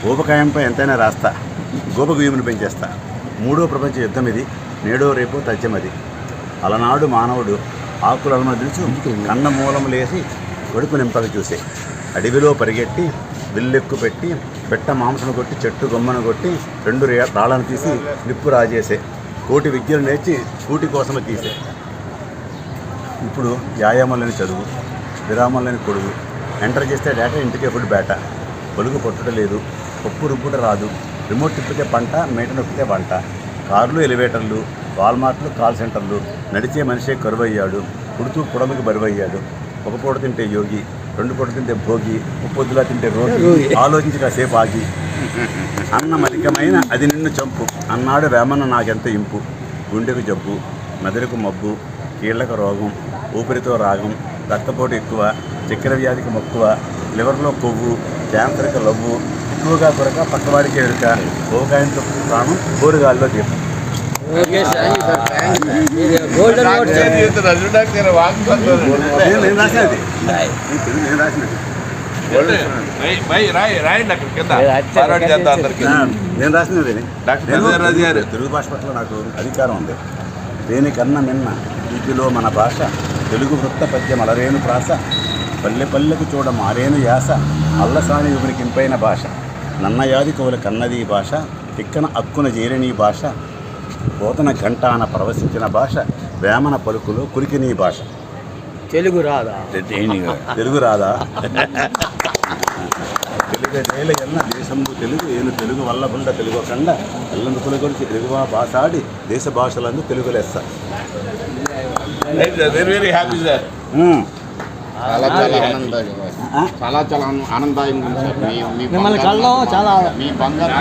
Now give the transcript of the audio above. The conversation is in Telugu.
ఊబకాయంపై ఎంతైనా రాస్తా, గోపగుయ్యమును పెంచేస్తా. మూడో ప్రపంచ యుద్ధం ఇది, నేడో రేపో తథ్యమది. అలనాడు మానవుడు ఆకులను వదిలిచు కన్న మూలములేసి కొడుకు నింపక చూసే. అడవిలో పరిగెట్టి విల్లెక్కు పెట్టి పెట్ట మాంసను కొట్టి చెట్టు గొమ్మను కొట్టి 2 రాళ్ళను తీసి నిప్పు రాజేసే. కోటి విద్యలు నేర్చి కూటి కోసమే తీసే. ఇప్పుడు వ్యాయామం లేని చదువు, విరామం లేని కొడుకు. ఎంటర్ చేస్తే డేటా, ఇంటికే ఫుడ్ బేట. పొలుగు పొట్టుట లేదు, పప్పు రుబ్బుట రాదు. రిమోట్ తిప్పితే పంట, మేట నొక్కితే వంట. కార్లు, ఎలివేటర్లు, వాల్మార్ట్లు, కాల్ సెంటర్లు. నడిచే మనిషే కరువయ్యాడు, పుడుతూ పుడమికి బరువయ్యాడు. ఒక పూట తింటే యోగి, 2 పూట తింటే భోగి, ముప్పొద్దులా తింటే రోగి. ఆలోచించి కాసేపు ఆగి. అన్నమధికమైన అది నిన్ను చంపు అన్నాడు వేమన్న నాకెంత ఇంపు. గుండెకు జబ్బు, మెదడుకు మబ్బు, కీళ్లకు రోగం, ఊపిరితో రాగం, రక్తపోటు ఎక్కువ, చక్కెర వ్యాధికి మక్కువ, లివర్లో కొవ్వు, క్యాన్సర్కి లవ్వు, ఎక్కువగా కొరక పక్కవాడికి ఎడుక, ఓకాయంతో ప్రాణం, కోరుగాల్లో దీపం. నేను రాసినది తెలుగు భాష పట్ల నాకు అధికారం ఉంది. దేనికన్నా మిన్న వీటిలో మన భాష. తెలుగు వృత్త పద్యం అలరేను ప్రాస, పల్లె పల్లెకు చూడ మారేను యాస. అల్లసాని యుగునికి ఇంపైన భాష, నన్నయాది కవుల కన్నది భాష. తిక్కన అక్కున చేరని భాష, పోతన ఘంటాన ప్రవశించిన భాష. వేమన పలుకులో కురికిని భాష. తెలుగు రాదా? తెలుగు రాదా? తెలుగు నేల ఎన్న దేశంబు తెలుగు, ఏను తెలుగు వల్ల బుండ తెలుగు కండ. ఎల్లందు కులగొలిచి తెలుగువా భాషాడి, దేశ భాషలందు తెలుగు లెస్స. Very happy sir. చాలా ఆనందదాయంగా ఉంది సార్. మిమ్మల్ని కళ్ళలో చాలా మీ బంగారు